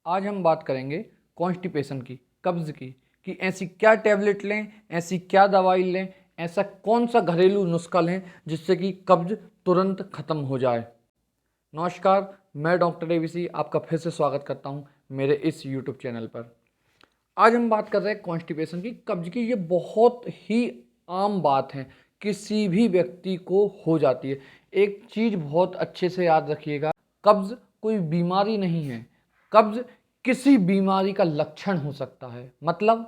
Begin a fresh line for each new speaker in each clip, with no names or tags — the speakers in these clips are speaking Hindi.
आज हम बात करेंगे कॉन्स्टिपेशन की, कब्ज़ की, कि ऐसी क्या टैबलेट लें, ऐसी क्या दवाई लें, ऐसा कौन सा घरेलू नुस्खा लें जिससे कि कब्ज़ तुरंत ख़त्म हो जाए। नमस्कार, मैं डॉक्टर एबीसी आपका फिर से स्वागत करता हूं मेरे इस यूट्यूब चैनल पर। आज हम बात कर रहे हैं कॉन्स्टिपेशन की, कब्ज़ की। ये बहुत ही आम बात है, किसी भी व्यक्ति को हो जाती है। एक चीज़ बहुत अच्छे से याद रखिएगा, कब्ज़ कोई बीमारी नहीं है। कब्ज़ किसी बीमारी का लक्षण हो सकता है। मतलब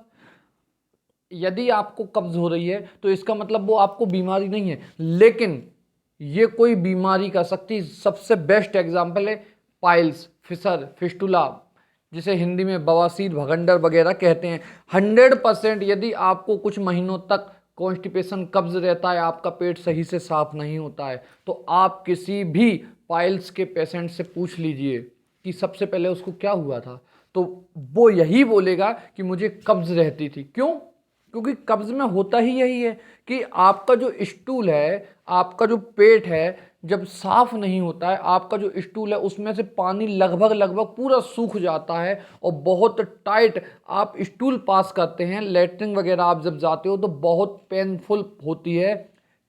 यदि आपको कब्ज़ हो रही है तो इसका मतलब वो आपको बीमारी नहीं है, लेकिन ये कोई बीमारी कर सकती। सबसे बेस्ट एग्जाम्पल है पाइल्स, फिशर, फिस्टुला, जिसे हिंदी में बवासीर, भगंडर वगैरह कहते हैं। 100% यदि आपको कुछ महीनों तक कॉन्स्टिपेशन, कब्ज़ रहता है, आपका पेट सही से साफ नहीं होता है, तो आप किसी भी पाइल्स के पेशेंट से पूछ लीजिए कि सबसे पहले उसको क्या हुआ था, तो वो यही बोलेगा कि मुझे कब्ज़ रहती थी। क्यों? क्योंकि कब्ज़ में होता ही यही है कि आपका जो स्टूल है, आपका जो पेट है, जब साफ नहीं होता है, आपका जो स्टूल है उसमें से पानी लगभग पूरा सूख जाता है और बहुत टाइट आप स्टूल पास करते हैं। लेटरिन वगैरह आप जब जाते हो तो बहुत पेनफुल होती है,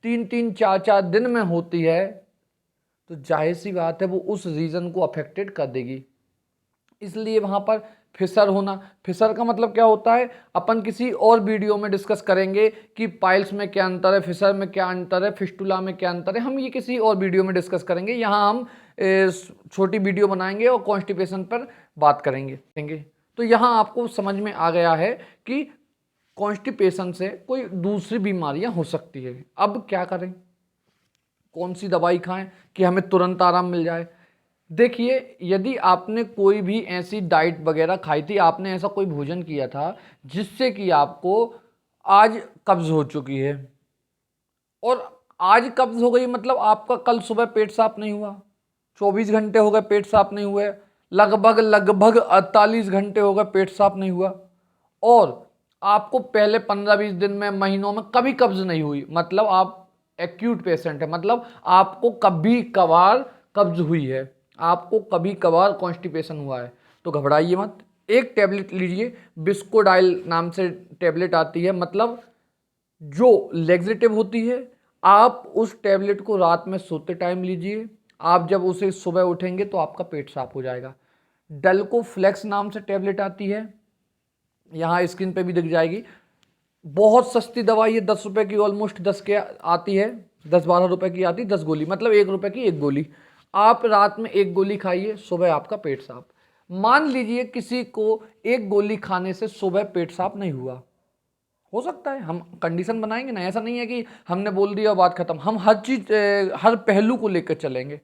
3-3 4-4 दिन में होती है, तो जाहिर सी बात है वो उस रीजन को अफेक्टेड कर देगी। इसलिए वहाँ पर फिशर होना, फिशर का मतलब क्या होता है, अपन किसी और वीडियो में डिस्कस करेंगे कि पाइल्स में क्या अंतर है, फिशर में क्या अंतर है, फिस्टुला में क्या अंतर है। हम ये किसी और वीडियो में डिस्कस करेंगे। यहाँ हम छोटी वीडियो बनाएंगे और कॉन्स्टिपेशन पर बात करेंगे। तो यहाँ आपको समझ में आ गया है कि कॉन्स्टिपेशन से कोई दूसरी बीमारियां हो सकती है। अब क्या करें, कौन सी दवाई खाएं कि हमें तुरंत आराम मिल जाए। देखिए, यदि आपने कोई भी ऐसी डाइट वगैरह खाई थी, आपने ऐसा कोई भोजन किया था जिससे कि आपको आज कब्ज हो चुकी है, और आज कब्ज हो गई मतलब आपका कल सुबह पेट साफ नहीं हुआ, 24 घंटे हो गए पेट साफ नहीं हुए, लगभग 48 घंटे हो गए पेट साफ नहीं हुआ, और आपको पहले 15-20 दिन में, महीनों में कभी कब्ज नहीं हुई, मतलब आप एक्यूट पेशेंट है, मतलब आपको कभी कभार कब्ज हुई है, आपको कभी कभार कॉन्स्टिपेशन हुआ है, तो घबराइए मत। एक टैबलेट लीजिए, बिस्कोडाइल नाम से टैबलेट आती है, मतलब जो लेग्जेटिव होती है। आप उस टैबलेट को रात में सोते टाइम लीजिए, आप जब उसे सुबह उठेंगे तो आपका पेट साफ हो जाएगा। डल्को फ्लेक्स नाम से टैबलेट आती है, यहाँ स्क्रीन पे भी दिख जाएगी। बहुत सस्ती दवाई है, 10 रुपए की, ऑलमोस्ट 10 के आती है, 10-12 रुपए की आती है, 10 गोली, मतलब 1 रुपए की 1 गोली। आप रात में 1 गोली खाइए, सुबह आपका पेट साफ। मान लीजिए किसी को 1 गोली खाने से सुबह पेट साफ नहीं हुआ, हो सकता है, हम कंडीशन बनाएंगे ना, ऐसा नहीं है कि हमने बोल दिया बात खत्म। हम हर चीज, हर पहलू को लेकर चलेंगे।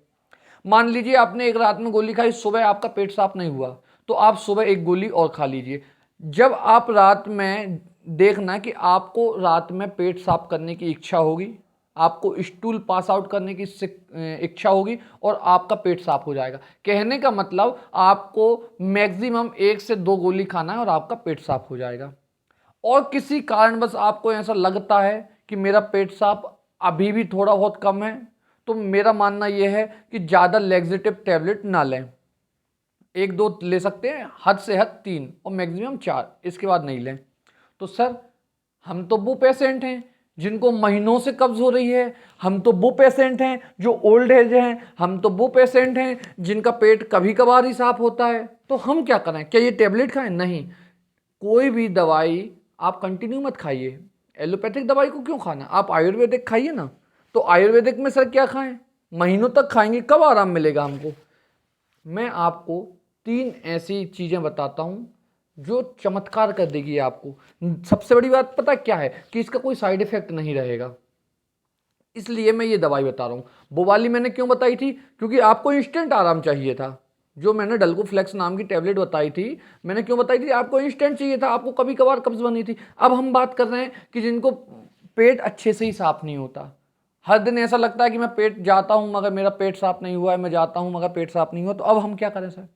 मान लीजिए आपने एक रात में गोली खाई, सुबह आपका पेट साफ नहीं हुआ, तो आप सुबह 1 गोली और खा लीजिए। जब आप रात में, देखना कि आपको रात में पेट साफ करने की इच्छा होगी, आपको स्टूल पास आउट करने की इच्छा होगी, और आपका पेट साफ हो जाएगा। कहने का मतलब आपको मैक्सिमम 1 से 2 गोली खाना है और आपका पेट साफ हो जाएगा। और किसी कारणवश आपको ऐसा लगता है कि मेरा पेट साफ अभी भी थोड़ा बहुत कम है, तो मेरा मानना यह है कि ज़्यादा लेग्जेटिव टैबलेट ना लें। 1-2 ले सकते हैं, हद से हद 3 और मैक्सिमम 4, इसके बाद नहीं लें। तो सर, हम तो वो पेशेंट हैं जिनको महीनों से कब्ज हो रही है, हम तो वो पेशेंट हैं जो ओल्ड एज हैं, हम तो वो पेशेंट हैं जिनका पेट कभी कभार ही साफ होता है, तो हम क्या करें? क्या ये टैबलेट खाएं? नहीं, कोई भी दवाई आप कंटिन्यू मत खाइए। एलोपैथिक दवाई को क्यों खाना, आप आयुर्वेदिक खाइए ना। तो आयुर्वेदिक में सर क्या खाएं? महीनों तक खाएंगे, कब आराम मिलेगा हमको? मैं आपको 3 ऐसी चीज़ें बताता हूँ जो चमत्कार कर देगी आपको। सबसे बड़ी बात पता क्या है, कि इसका कोई साइड इफेक्ट नहीं रहेगा, इसलिए मैं ये दवाई बता रहा हूँ। वो वाली मैंने क्यों बताई थी? क्योंकि आपको इंस्टेंट आराम चाहिए था। जो मैंने डल्को फ्लेक्स नाम की टैबलेट बताई थी, मैंने क्यों बताई थी? आपको इंस्टेंट चाहिए था, आपको कभी कभार कब्ज बनी थी। अब हम बात कर रहे हैं कि जिनको पेट अच्छे से ही साफ नहीं होता, हर दिन ऐसा लगता है कि मैं पेट जाता हूं मगर मेरा पेट साफ नहीं हुआ है, मैं जाता हूं मगर पेट साफ नहीं हुआ, तो अब हम क्या करें सर?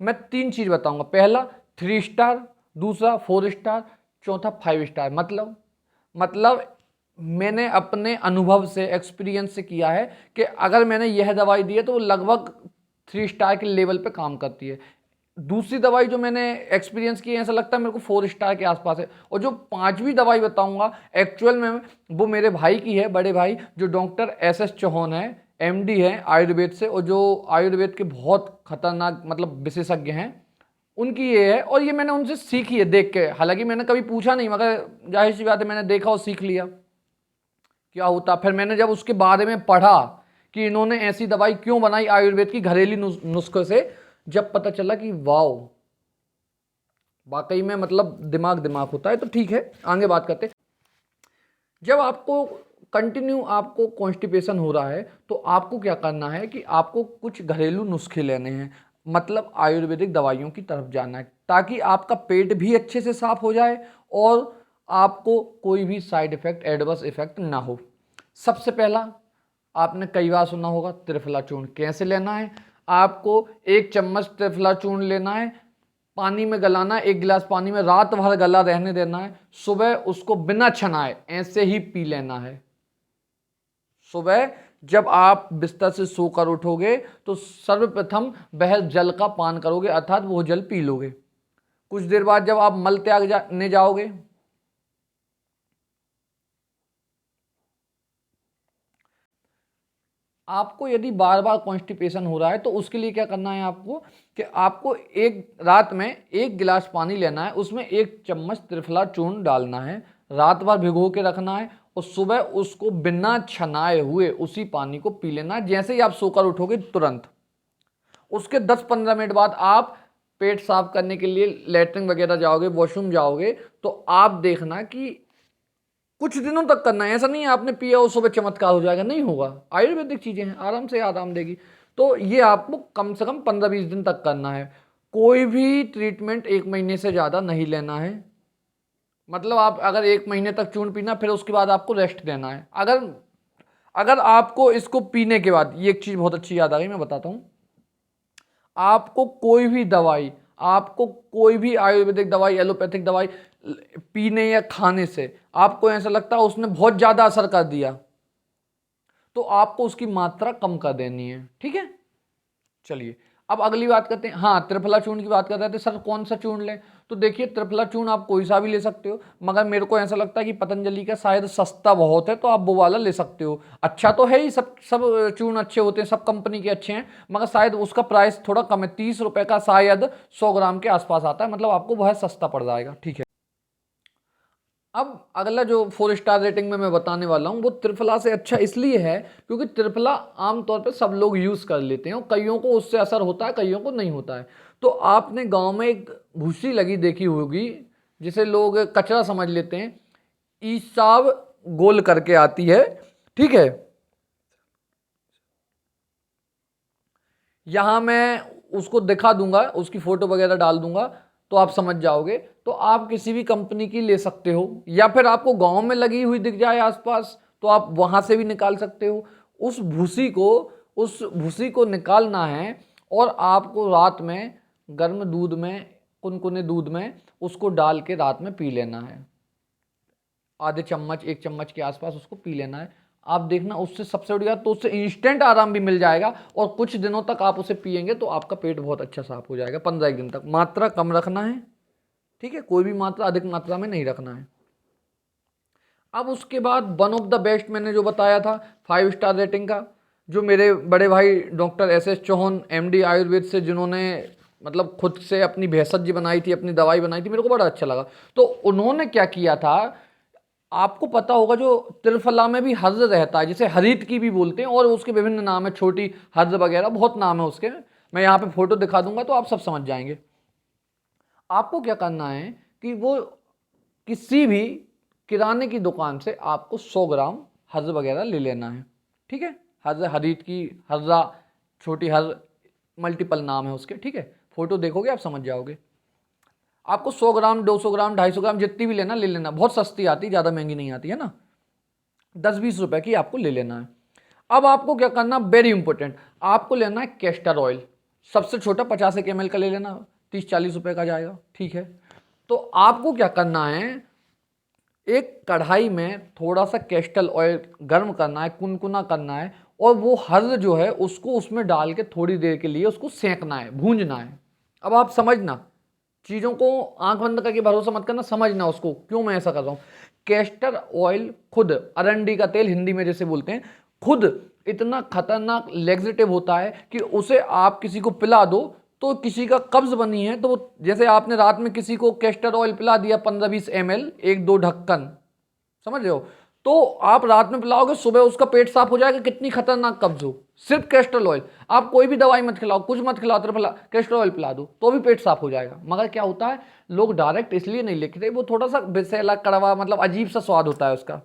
मैं 3 चीज बताऊंगा। पहला 3 स्टार, दूसरा 4 स्टार, चौथा 5 स्टार। मतलब मैंने अपने अनुभव से, एक्सपीरियंस से किया है कि अगर मैंने यह दवाई दी है तो वो लगभग 3 स्टार के लेवल पे काम करती है। दूसरी दवाई जो मैंने एक्सपीरियंस की है, ऐसा लगता है मेरे को 4 स्टार के आसपास है। और जो पांचवी दवाई बताऊंगा एक्चुअल में वो मेरे भाई की है, बड़े भाई जो डॉक्टर SS चौहान है, MD है आयुर्वेद से, और जो आयुर्वेद के बहुत खतरनाक मतलब विशेषज्ञ हैं, उनकी ये है। और ये मैंने उनसे सीखी है देख के, हालांकि मैंने कभी पूछा नहीं, मगर जाहिर सी बात है मैंने देखा और सीख लिया क्या होता। फिर मैंने जब उसके बारे में पढ़ा कि इन्होंने ऐसी दवाई क्यों बनाई आयुर्वेद की घरेलू नुस्खे से, जब पता चला कि वाओ, वाकई में मतलब दिमाग दिमाग होता है। तो ठीक है, आगे बात करते। जब आपको कंटिन्यू आपको कॉन्स्टिपेशन हो रहा है तो आपको क्या करना है कि आपको कुछ घरेलू नुस्खे लेने हैं, मतलब आयुर्वेदिक दवाइयों की तरफ जाना है, ताकि आपका पेट भी अच्छे से साफ हो जाए और आपको कोई भी साइड इफेक्ट, एडवर्स इफेक्ट ना हो। सबसे पहला आपने कई बार सुना होगा त्रिफला चूर्ण। कैसे लेना है? आपको 1 चम्मच त्रिफला चूर्ण लेना है, पानी में गलाना है, 1 गिलास पानी में रात भर गला रहने देना है, सुबह उसको बिना छनाए ऐसे ही पी लेना है। सुबह जब आप बिस्तर से सोकर उठोगे तो सर्वप्रथम वह जल का पान करोगे, अर्थात वो जल पी लोगे। कुछ देर बाद जब आप मल त्यागने जाओगे, आपको यदि बार बार कॉन्स्टिपेशन हो रहा है तो उसके लिए क्या करना है आपको कि आपको एक रात में 1 गिलास पानी लेना है, उसमें 1 चम्मच त्रिफला चूर्ण डालना है, रात भर भिगो के रखना है और सुबह उसको बिना छनाए हुए उसी पानी को पी लेना है जैसे ही आप सोकर उठोगे तुरंत। उसके 10-15 मिनट बाद आप पेट साफ करने के लिए लेटरिन वगैरह जाओगे, वॉशरूम जाओगे, तो आप देखना कि कुछ दिनों तक करना है। ऐसा नहीं है आपने पिया और सुबह चमत्कार हो जाएगा, नहीं होगा। आयुर्वेदिक चीजें हैं, आराम से आराम देगी। तो ये आपको कम से कम 15-20 दिन तक करना है। कोई भी ट्रीटमेंट 1 महीने से ज्यादा नहीं लेना है। मतलब आप अगर 1 महीने तक चूर्ण पीना, फिर उसके बाद आपको रेस्ट देना है। अगर अगर आपको इसको पीने के बाद, ये एक चीज बहुत अच्छी याद आ गई, मैं बताता हूं। आपको कोई भी दवाई, आपको कोई भी आयुर्वेदिक दवाई, एलोपैथिक दवाई पीने या खाने से आपको ऐसा लगता है उसने बहुत ज्यादा असर कर दिया, तो आपको उसकी मात्रा कम कर देनी है। ठीक है, चलिए अब अगली बात करते हैं। हाँ, त्रिफला चूर्ण की बात कर रहे थे, सर कौन सा चूर्ण लें? तो देखिए, त्रिफला चूर्ण आप कोई सा भी ले सकते हो, मगर मेरे को ऐसा लगता है कि पतंजलि का शायद सस्ता बहुत है, तो आप वो वाला ले सकते हो। अच्छा तो है ही, सब सब चूर्ण अच्छे होते हैं, सब कंपनी के अच्छे हैं, मगर शायद उसका प्राइस थोड़ा कम है, 30 रुपए का शायद 100 ग्राम के आसपास आता है, मतलब आपको बहुत सस्ता पड़ जाएगा। ठीक है, अब अगला जो 4 स्टार रेटिंग में मैं बताने वाला हूँ वो त्रिफला से अच्छा इसलिए है क्योंकि त्रिफला आमतौर पर सब लोग यूज कर लेते हैं और कईयों को उससे असर होता है, कईयों को नहीं होता है। तो आपने गांव में एक भूसी लगी देखी होगी जिसे लोग कचरा समझ लेते हैं, ईसाब गोल करके आती है। ठीक है, यहां मैं उसको दिखा दूंगा, उसकी फोटो वगैरह डाल दूंगा, तो आप समझ जाओगे। तो आप किसी भी कंपनी की ले सकते हो, या फिर आपको गांव में लगी हुई दिख जाए आसपास तो आप वहां से भी निकाल सकते हो। उस भूसी को निकालना है और आपको रात में गर्म दूध में, कुनकुने दूध में उसको डाल के रात में पी लेना है। आधे चम्मच, 1 चम्मच के आसपास उसको पी लेना है। आप देखना उससे सबसे बड़ी बात, तो उससे इंस्टेंट आराम भी मिल जाएगा और कुछ दिनों तक आप उसे पिएंगे तो आपका पेट बहुत अच्छा साफ हो जाएगा। 15 दिन तक। मात्रा कम रखना है, ठीक है, कोई भी मात्रा अधिक मात्रा में नहीं रखना है। अब उसके बाद वन ऑफ द बेस्ट मैंने जो बताया था 5 स्टार रेटिंग का, जो मेरे बड़े भाई doctor SS Chauhan MD Ayurveda से, जिन्होंने मतलब खुद से अपनी भेषज बनाई थी, अपनी दवाई बनाई थी, मेरे को बड़ा अच्छा लगा। तो उन्होंने क्या किया था, आपको पता होगा जो त्रिफला में भी हर्ज रहता है, जिसे हरीत की भी बोलते हैं, और उसके विभिन्न नाम है, छोटी हर्ज वगैरह बहुत नाम है उसके। मैं यहाँ पे फोटो दिखा दूंगा तो आप सब समझ जाएंगे। आपको क्या करना है कि वो किसी भी किराने की दुकान से आपको 100 ग्राम हर्ज वगैरह ले लेना है। ठीक है, हर्ज, हरीत की, हर्रा, छोटी हर्ज, मल्टीपल नाम है उसके। ठीक है, फोटो देखोगे आप समझ जाओगे। आपको 100 ग्राम, 200 ग्राम, 250 ग्राम जितनी भी लेना ले लेना, बहुत सस्ती आती है, ज़्यादा महंगी नहीं आती है ना, 10-20 रुपए की आपको ले लेना है। अब आपको क्या करना, वेरी इंपॉर्टेंट, आपको लेना है कैस्टर ऑयल। सबसे छोटा 50 ml का ले लेना, 30-40 रुपए का जाएगा। ठीक है, तो आपको क्या करना है, एक कढ़ाई में थोड़ा सा कैस्टर ऑयल गर्म करना है, कुनकुना करना है, और वो हर्ज जो है उसको उसमें डाल के थोड़ी देर के लिए उसको सेंकना है, भूंजना है। अब आप समझना, चीज़ों को आंख बंद करके भरोसा मत करना, समझना उसको क्यों मैं ऐसा कर रहा हूँ। कैस्टर ऑयल खुद, अरंडी का तेल हिंदी में जैसे बोलते हैं, खुद इतना खतरनाक लेग्जेटिव होता है कि उसे आप किसी को पिला दो तो किसी का कब्ज बनी है तो जैसे आपने रात में किसी को कैस्टर ऑयल पिला दिया 15-20 ml, 1-2 ढक्कन, समझ रहे हो, तो आप रात में पिलाओगे, सुबह उसका पेट साफ हो जाएगा। कितनी खतरनाक कब्ज हो, सिर्फ कैस्टर ऑयल। आप कोई भी दवाई मत खिलाओ, कुछ मत खिलाओ, तो कैस्टर ऑयल पिला दो तो भी पेट साफ हो जाएगा। मगर क्या होता है, लोग डायरेक्ट इसलिए नहीं लेते, वो थोड़ा सा विषैला कड़वा, मतलब अजीब सा स्वाद होता है उसका,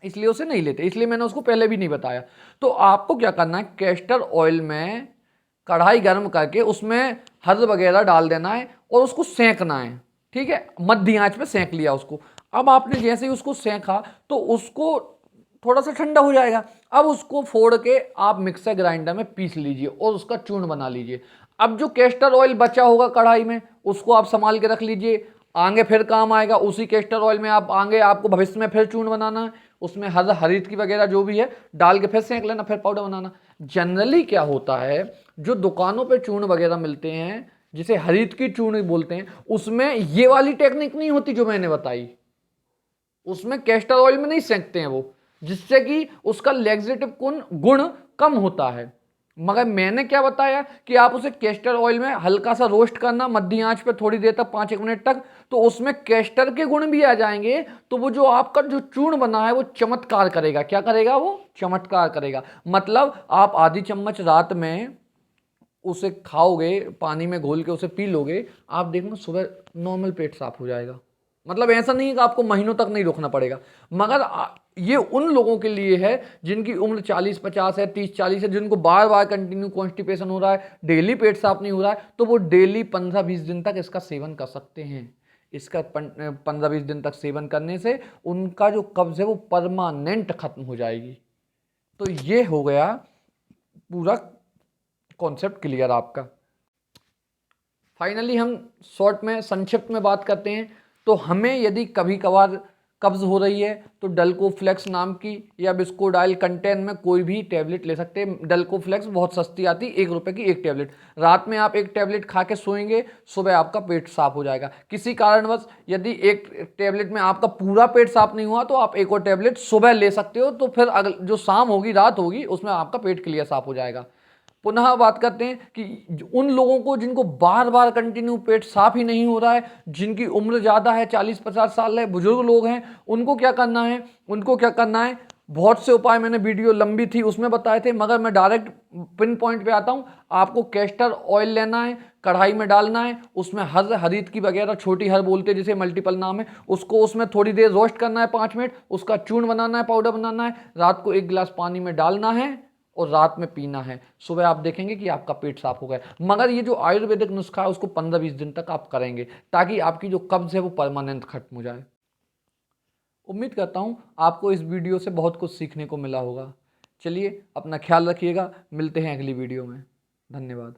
इसलिए उसे नहीं लेते, इसलिए मैंने उसको पहले भी नहीं बताया। तो आपको क्या करना है, कैस्टर ऑयल में कढ़ाई गर्म करके उसमें हर्द वगैरह डाल देना है और उसको सेंकना है, ठीक है, मध्य आंच पे सेंक लिया उसको। अब आपने जैसे ही उसको सेंका तो उसको थोड़ा सा ठंडा हो जाएगा। अब उसको फोड़ के आप मिक्सर ग्राइंडर में पीस लीजिए और उसका चूर्ण बना लीजिए। अब जो कैस्टर ऑयल बचा होगा कढ़ाई में, उसको आप संभाल के रख लीजिए, आगे फिर काम आएगा। उसी कैस्टर ऑयल में आप आगे आपको भविष्य में फिर चूर्ण बनाना है, उसमें हरित की वगैरह जो भी है डाल के फिर सेंक लेना, फिर पाउडर बनाना। जनरली क्या होता है, जो दुकानों पे चूर्ण वगैरह मिलते हैं जिसे हरित की चूर्ण बोलते हैं, उसमें ये वाली टेक्निक नहीं होती जो मैंने बताई। उसमें कैस्टर ऑयल में नहीं सेंकते हैं वो, जिससे कि उसका लेग्जेटिव गुण कम होता है। मगर मैंने क्या बताया कि आप उसे कैस्टर ऑयल में हल्का सा रोस्ट करना मध्य आंच पे थोड़ी देर तक, 5-1 मिनट तक, तो उसमें कैस्टर के गुण भी आ जाएंगे। तो वो जो आपका जो चूर्ण बना है वो चमत्कार करेगा। क्या करेगा वो? चमत्कार करेगा। मतलब आप आधी चम्मच रात में उसे खाओगे, पानी में घोल के उसे पी लोगे, आप देखना सुबह नॉर्मल पेट साफ हो जाएगा। मतलब ऐसा नहीं है कि आपको महीनों तक नहीं रोकना पड़ेगा। मगर ये उन लोगों के लिए है जिनकी उम्र 40-50 है, 30-40 है, जिनको बार बार कंटिन्यू कॉन्स्टिपेशन हो रहा है, डेली पेट साफ नहीं हो रहा है, तो वो डेली 15-20 दिन तक इसका सेवन कर सकते हैं। इसका 15-20 दिन तक सेवन करने से उनका जो कब्ज है वो परमानेंट खत्म हो जाएगी। तो ये हो गया पूरा कॉन्सेप्ट क्लियर आपका। फाइनली हम शॉर्ट में, संक्षिप्त में बात करते हैं। तो हमें यदि कभी कभार कब्ज हो रही है तो डल्कोफ्लेक्स नाम की या बिस्कोडाइल कंटेन में कोई भी टैबलेट ले सकते हैं। डल्कोफ्लेक्स बहुत सस्ती आती है, 1 रुपये की एक टैबलेट। रात में आप एक टैबलेट खा के सोएंगे, सुबह आपका पेट साफ हो जाएगा। किसी कारणवश यदि एक टैबलेट में आपका पूरा पेट साफ नहीं हुआ तो आप एक और टैबलेट सुबह ले सकते हो, तो फिर अगल जो शाम होगी, रात होगी, उसमें आपका पेट क्लियर साफ हो जाएगा। पुनः बात करते हैं कि उन लोगों को जिनको बार बार कंटिन्यू पेट साफ ही नहीं हो रहा है, जिनकी उम्र ज़्यादा है, 40-50 साल है, बुजुर्ग लोग हैं, उनको क्या करना है, बहुत से उपाय मैंने, वीडियो लंबी थी उसमें बताए थे, मगर मैं डायरेक्ट पिन पॉइंट पे आता हूँ। आपको कैस्टर ऑयल लेना है, कढ़ाई में डालना है, उसमें हरित की वगैरह, छोटी हर बोलते हैं जिसे, मल्टीपल नाम है, उसको उसमें थोड़ी देर रोस्ट करना है, 5 मिनट, उसका चूर्ण बनाना है, पाउडर बनाना है, रात को 1 गिलास पानी में डालना है और रात में पीना है। सुबह आप देखेंगे कि आपका पेट साफ हो गया। मगर ये जो आयुर्वेदिक नुस्खा है उसको 15-20 दिन तक आप करेंगे, ताकि आपकी जो कब्ज है वो परमानेंट खत्म हो जाए। उम्मीद करता हूँ आपको इस वीडियो से बहुत कुछ सीखने को मिला होगा। चलिए, अपना ख्याल रखिएगा, मिलते हैं अगली वीडियो में। धन्यवाद।